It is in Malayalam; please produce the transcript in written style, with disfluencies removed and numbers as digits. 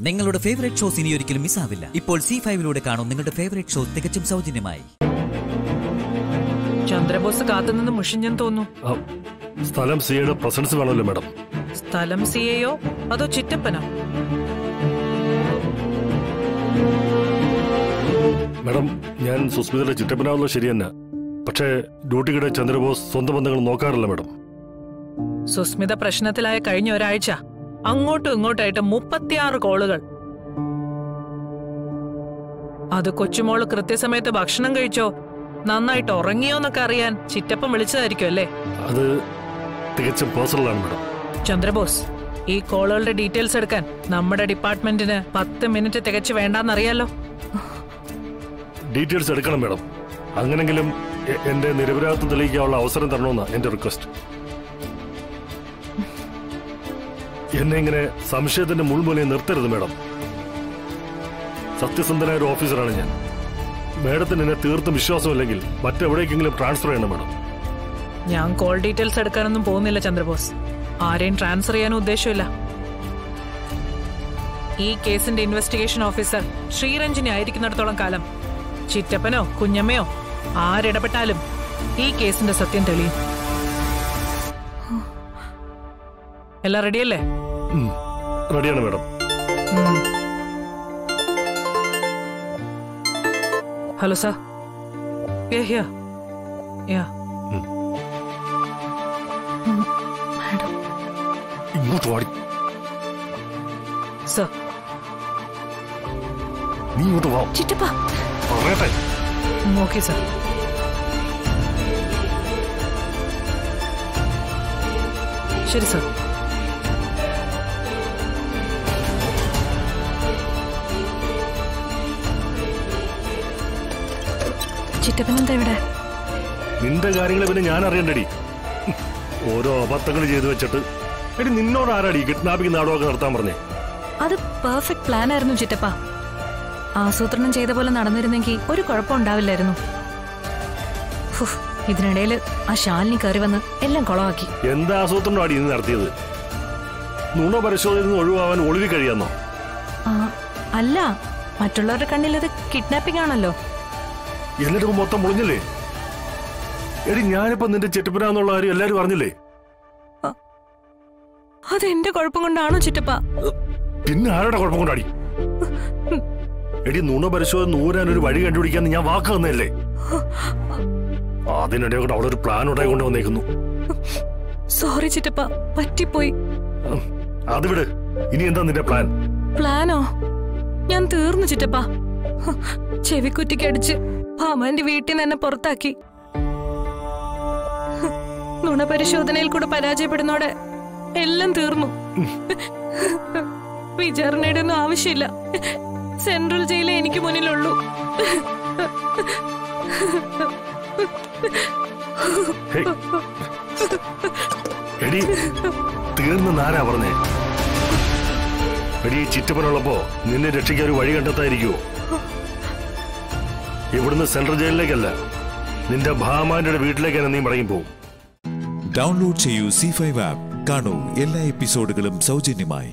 നിങ്ങളുടെ ഫേവറേറ്റ് ഷോസ് ഇനി ഒരിക്കലും മിസ്സാവില്ല. ഇപ്പോൾ C5-ലൂടെ കാണും നിങ്ങളുടെ ഫേവറേറ്റ് ഷോ തികച്ചും സൗജന്യമായി. ചന്ദ്രബോസ് കാത്തുനിന്ന് മുഷിഞ്ഞെന്ന് തോന്നുന്നു. സ്ഥലം സിയുടെ പ്രസൻസ് വേണമല്ലോ മാഡം. സ്ഥലം സിയെയോ അതോ ചിറ്റപ്പനോ? മാഡം, ഞാൻ സുസ്മിതയുടെ ചിറ്റപ്പനാവുന്നത് ശരി തന്നെ. പക്ഷേ ഡ്യൂട്ടിക്കിടെ ചന്ദ്രബോസ് സ്വന്തം ബന്ധങ്ങൾ നോക്കാറില്ല മാഡം. സുസ്മിത പ്രശ്നത്തിലായ കഴിഞ്ഞ ഒരാഴ്ച അങ്ങോട്ടും ഇങ്ങോട്ടായിട്ട് 36 കോളുകൾ. അത് കൊച്ചുമോള് കൃത്യസമയത്ത് ഭക്ഷണം കഴിച്ചോ നന്നായിട്ട് ഉറങ്ങിയോന്നൊക്കെ അറിയാൻ ചിറ്റപ്പൻ വിളിച്ചതായിരിക്കും അല്ലേ? അത് തികച്ചും പേഴ്സണലാണ് മാഡം. ചന്ദ്രബോസ്, ഈ കോളുകളുടെ ഡീറ്റെയിൽസ് എടുക്കാൻ നമ്മുടെ ഡിപ്പാർട്ട്മെന്റിന് 10 മിനിറ്റ് തികച്ചു വേണ്ടാന്നറിയാലോ. ഡീറ്റെയിൽസ് എടുക്കണം മാഡം. അങ്ങനെങ്കിലും എന്റെ നിരപരാധിത്വം തെളിയിക്കാനുള്ള അവസരം തരണമെന്നാണ് എന്റെ റിക്വസ്റ്റ്. എന്നെ ഇങ്ങനെ സംശയത്തിന്റെ മുൾമുനയെ നിർത്തരുത് മാഡം. സത്യസന്ധനായ ഒരു ഓഫീസറാണ് ഞാൻ. മാഡത്തിന് എന്നെ തീർത്തും വിശ്വാസമില്ലെങ്കിൽ മറ്റെവിടേക്കെങ്കിലും ട്രാൻസ്ഫർ ചെയ്യണം മാഡം. ഞാൻ കോൾ ഡീറ്റെയിൽസ് എടുക്കാനൊന്നും പോകുന്നില്ല ചന്ദ്രബോസ്. ആരെയും ട്രാൻസ്ഫർ ചെയ്യാനും ഉദ്ദേശമില്ല. ഈ കേസിന്റെ ഇൻവെസ്റ്റിഗേഷൻ ഓഫീസർ ശ്രീരഞ്ജിനി ആയിരിക്കുന്നിടത്തോളം കാലം ചിറ്റപ്പനോ കുഞ്ഞമ്മയോ ആരിടപെട്ടാലും ഈ കേസിന്റെ സത്യം തെളിയും. എല്ലാം റെഡിയല്ലേ? റെഡിയാണ് മാഡം. Hello sir. ഇങ്ങോട്ട് വാടി. സാർ, നീ ഇങ്ങോട്ട് വാ. ചിറ്റപ്പ പറയട്ടെ. Okay sir. ശരി സാർ. ചിറ്റപ്പനെന്താ ഇവിടെ? നിന്റെ കാര്യങ്ങൾ പിന്നെ ഞാൻ അറിയണ്ടടി. ഓരോ അബദ്ധങ്ങൾ ചെയ്തു വെച്ചിട്ട് എടി നിന്നോട് ആരാടി കിഡ്നാപ്പിംഗ് നാടകമൊക്കെ നടത്താൻ പറഞ്ഞേ? അത് പെർഫെക്റ്റ് പ്ലാൻ ആയിരുന്നു ചിറ്റപ്പ. ആസൂത്രണം ചെയ്ത പോലെ നടന്നിരുന്നെങ്കിൽ ഒരു കുഴപ്പമുണ്ടാവില്ലായിരുന്നു. ഇതിനിടയില് ആ ശാലിനി കയറി വന്ന് എല്ലാം കുളമാക്കി. എന്താ ആസൂത്രണം അടി ഇന്ന് നടത്തിയത്? നുണ പരിശോധനയിൽ നിന്ന് ഒഴിവാവാൻ ഒളിവി കഴിയാന്നോ? അല്ല, മറ്റുള്ളവരുടെ കണ്ണിൽ അത് കിഡ്നാപ്പിംഗ് ആണല്ലോ. എന്നിട്ട് മൊത്തം മുളിഞ്ഞില്ലേ? എടി ഞാനിപ്പോ നിന്റെ ചെറ്റപ്പനാന്നുള്ള കാര്യം എല്ലാരും അറിഞ്ഞില്ലേ? അതെന്റെ കുഴപ്പം കൊണ്ടാണോ ചിറ്റപ്പ? പിന്നെ ആരുടെ കുഴപ്പം കൊണ്ടാടി? എടി നുണ പരിശോധന നൂരാൻ ഒരു വഴി കണ്ടുപിടിക്കാന്ന് ഞാൻ വാക്ക് തന്നല്ലേ? അതിനിടെ കൂടെ അവിടെ ഒരു പ്ലാൻ ഉണ്ടായിക്കൊണ്ട് വന്നേക്കുന്നു. സോറി ചിറ്റപ്പ, പറ്റിപ്പോയി. അത് വിട്. ഇനി എന്താ നിന്റെ പ്ലാൻ? പ്ലാനോ? ഞാൻ തീർന്നു ചിറ്റപ്പ. ചെവിക്കുറ്റിക്കടിച്ച് ഭാമാന്റെ വീട്ടിൽ നിന്ന് എന്നെ പുറത്താക്കി. നുണ പരിശോധനയിൽ കൂടെ പരാജയപ്പെടുന്നോടെ എല്ലാം തീർന്നു. വിചാരണയുടെ ഒന്നും ആവശ്യമില്ല. സെൻട്രൽ ജയിലേ എനിക്ക് മുന്നിലുള്ളൂ. എടി തീർന്നാരാ പറഞ്ഞേ? എടി ചിറ്റപ്പനുള്ളപ്പോ നിന്നെ രക്ഷിക്കാൻ ഒരു വഴി കണ്ടെത്തായിരിക്കുവോ? ഇവിടുന്ന് സെൻട്രൽ ജയിലിലേക്കല്ല, നിന്റെ ഭാമാന്റെ വീട്ടിലേക്കാണ് നീ മടങ്ങിപ്പോവും. ഡൗൺലോഡ് ചെയ്യൂ C5 ആപ്പ്. കാണൂ എല്ലാ എപ്പിസോഡുകളും സൗജന്യമായി.